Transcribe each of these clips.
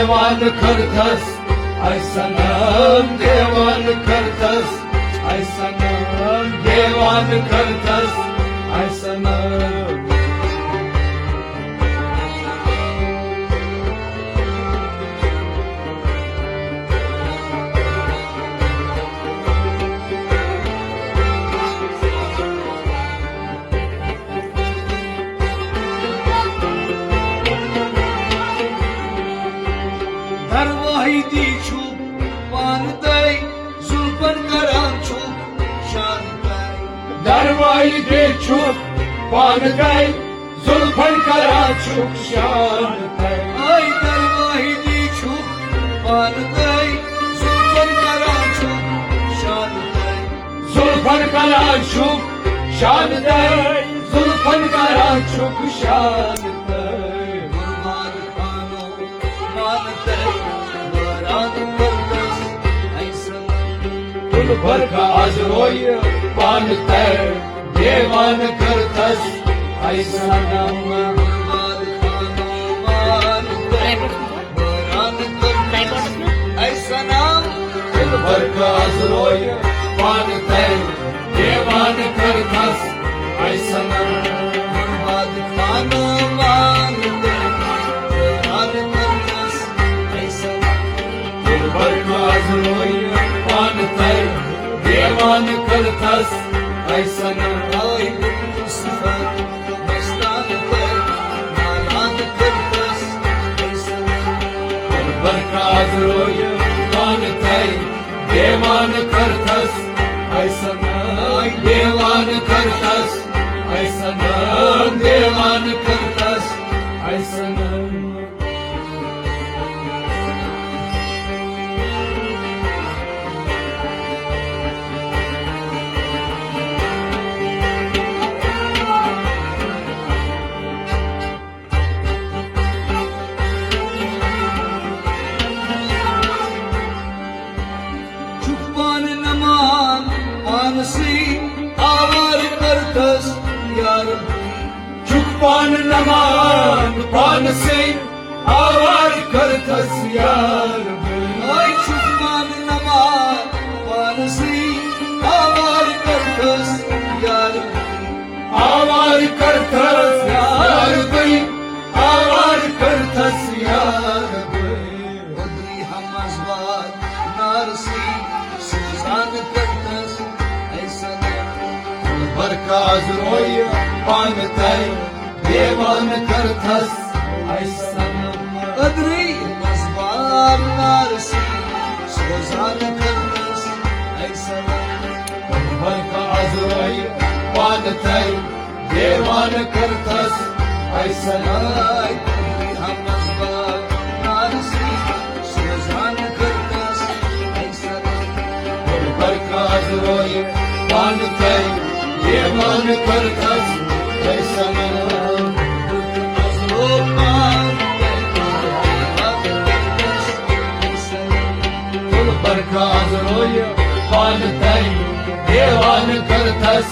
देवान करतस ऐ सनम देवान करतस ऐ सनम देवान करतस ऐ सनम Darvahidi çub panday zulfan karan çub şantay Darvai de çuk pan gay zulfan kara çuk şan ay darvahidi çub panday zulfan karan çub şantay zulfan kara çuk şan zulfan kara çuk şan Kurban khano mantay varan vardas ay sanam तुल भर का आजरोय पान तय देवान करतस ऐ सनम Kurban khano mantay varan vardas ay sanam तुल भर का आजरोय पान तय देवान करतस ऐ सनम Kurban khano mantay varan vardas ay sanam तुल भर का आजरोय पान तय देवान करतस ऐ सनम ay sıfat baştan ter nalan kırtas ay sanam तुल भर का आजरोय पान तय देवान करतस ऐ सनम देवान करतस ऐ सनम देवान करतस ऐ सनम Çukman naman ansi avar kırtas yar चुकपान नमान पान से आवार करतस यार ay çukman naman ansi avar kırtas yar आवार करतस यार गई आवार करतस यार Odri hamazvat narsi suzan kırtas ay sanam बरकाज रोय पान तय देवान करतस ऐ सनम Odri hamazvat narsi suzan kırtas ay sanam बरकाज रोय पान तय देवान करतस ऐ सनम ay Odri hamazvat narsi suzan kırtas ay sanam बरकाज रोय पान तय देवान करतस ऐ सनम तुल बरकाज रोय पान तय देवान करतस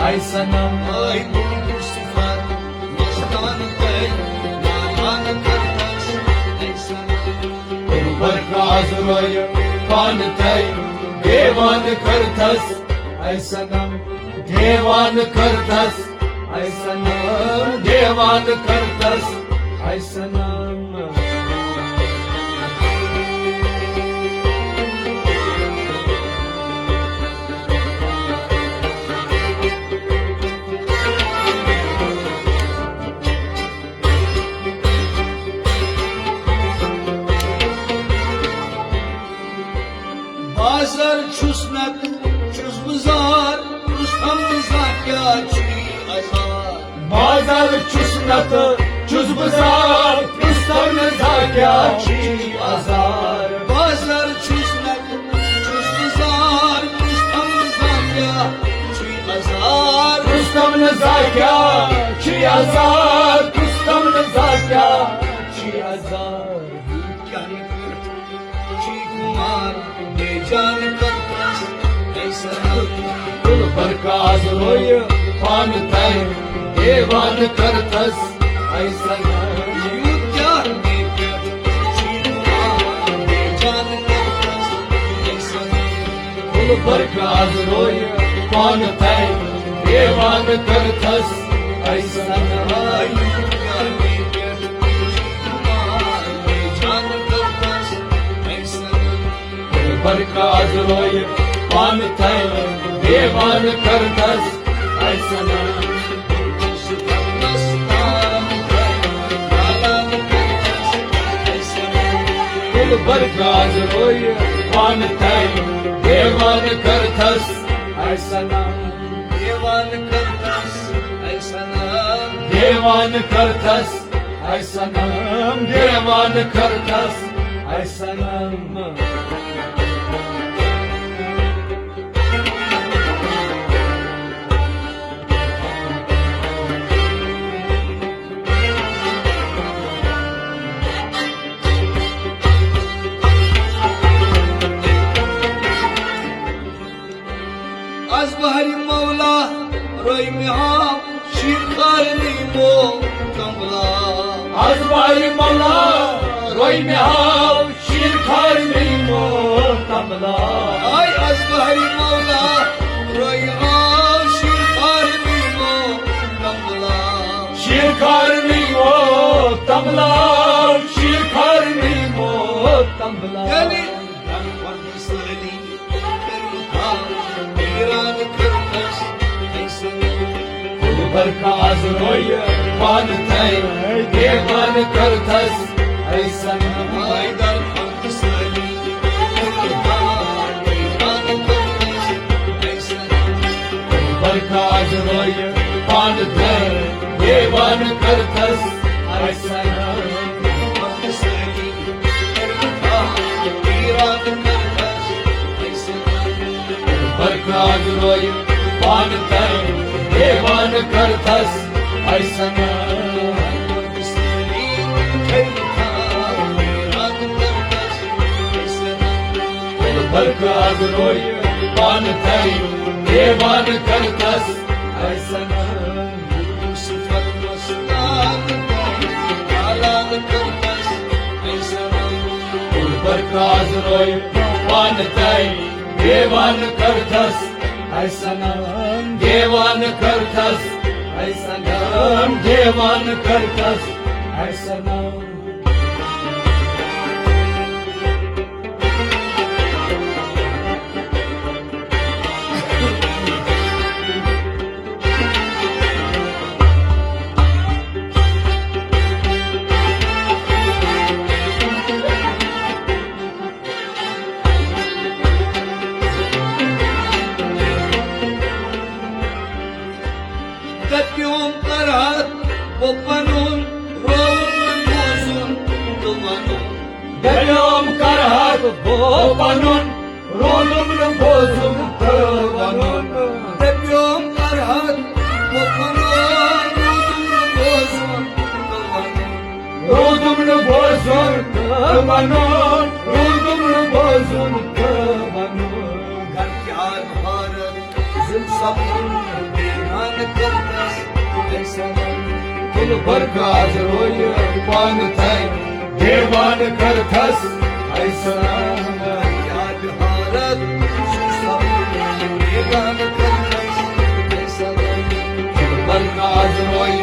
ऐ सनम तुल बरकाज रोय पान तय देवान करतस ऐ सनम देवान करतस ऐ सनम देवान करतस ऐ सनम Bazar çusnak, çuzbuzar, Rustam zakyaçı azar. बाजार चुसनत चुजबजार रुस्तम जाग्या ची आजार Bazar çusnak, çuzbuzar, Rustam zakyaçı azar. Rustam जाग्या ची आजार रुस्तम जाग्या ची आजार Yani çi kumar, ne can kartas, ऐसा तुल बरकाज रोय पान तय देवान करतस ऐसा युद्ध बरकाज रोय पान तय देवान करथस ऐसा बरकाज रोय पान तय देवान करथस ऐसा बरकाज रोय पान तय देवान करथस ऐसा देवान करतस ऐसा नाम देवान करथस ऐसा नाम देवान करथस ऐसा नाम Az bahri mavla roy miha şirkar nimo kamla Az भाई मौला रोई में हाव शीर खार नहीं मो tabla ay az bahri mavla roy ha şirkar nimo kamla शीर खार नहीं मो तबला शीर खार नहीं मो tabla yani ben farklı perluha iran kartas ऐसा बरकाज रोय पान तय देवान करथस ऐसा ay dar farklı perluha iran kartas ऐसा बरकाज रोय पान तय देवान करथस ऐसा बरकाज रोय पान तय देवान करथस ऐसा बरकाज रोय पान तय देवान करथस ऐसा बरकाज रोय पान तय देवान करथस ऐसा नाम देवान करथस ऐसा नाम देवान करथस ऐसा नाम Tatyom karat Opanun Rovun Bozun Dumanun Devam karhat bopanun rodum bozum tavanun Tatyom karat Opanun Rovun Bozun Dumanun rodum bozum tavanun rodum bozum tavanun Garkyar Bharat Zil Sapun Devan Kartas ऐसा तुल बरकाज रोय पान तय देवान करथस ऐसा याद भारत सुसपन देवान करतस ऐसा बरकाज रोय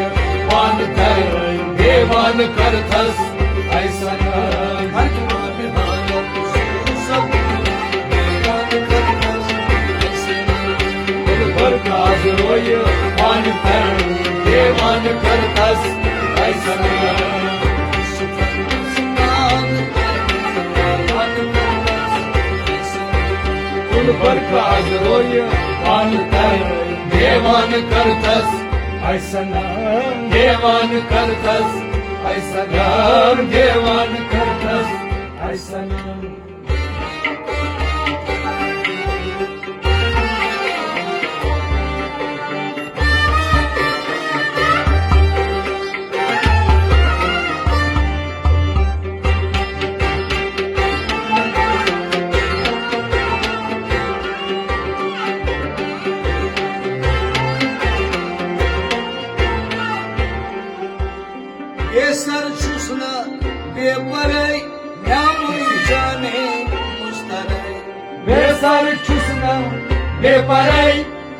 पान तय देवान करथस ऐसा याद भारत सुसपन देवान करतस ऐसा बरकाज रोय पान तय देवान करथस ऐसा बरकाज रोय पान तय देवान करथस ऐसा देवान करथस ऐसा देवान करथस ऐसा Eser çusna beparey Yağmur cane mustarey बेसर चुसना चूसना बेपराई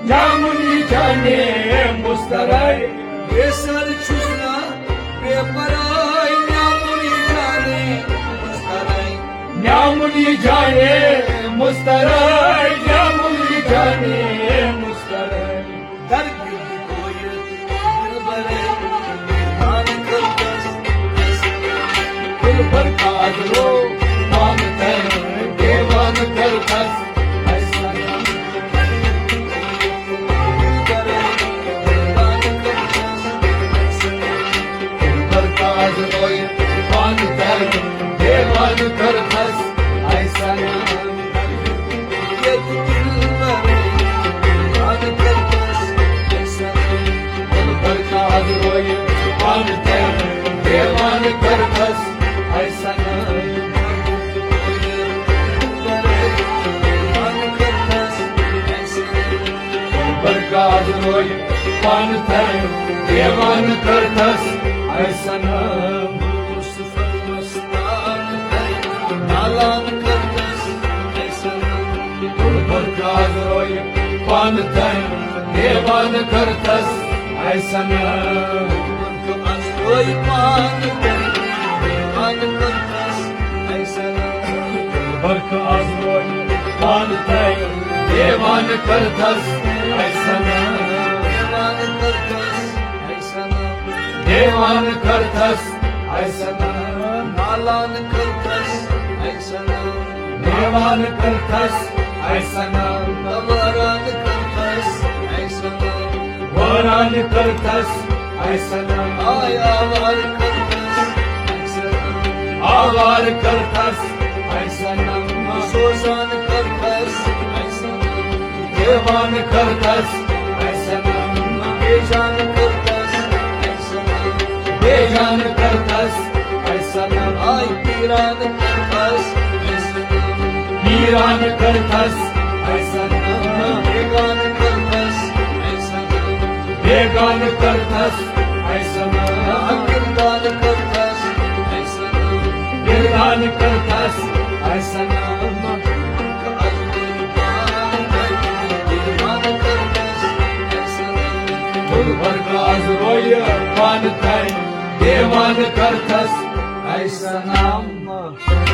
जामुनी जाने मुस्तराई बेसर चूसना बेपराई नामुनी जाने मुस्तराई जामुनी जाने मुस्तराई जामुनी जाने मुस्तराई दर गिर्द कोयत दिलबरे मान करतस दिल भर का अजरो मानते देवान करतस ऐसा दिलबरे मान करतस दिल भर का अजरो मानते देवान करतस ऐसा ये दिलबरे मान करतस ऐसा दिल भर का अजरो मानते देवान करतस ऐसा बरकात रोय पानते देवान करतस ऐसा बरकात रोय पानते देवान करतस ऐसा बरकात रोय पानते देवान करतस ऐसा देवान करतस ऐसा देवान करतस ऐसा वरान करतस ऐसा आवार करतस ऐसा देवान करतस ऐसा बेजान करतस ऐसा वीरान करतस ऐसा बेगान करतस ऐसा बेगान करतस ऐसा वर्गाज रोय पानते देवान करतस ऐसा नाम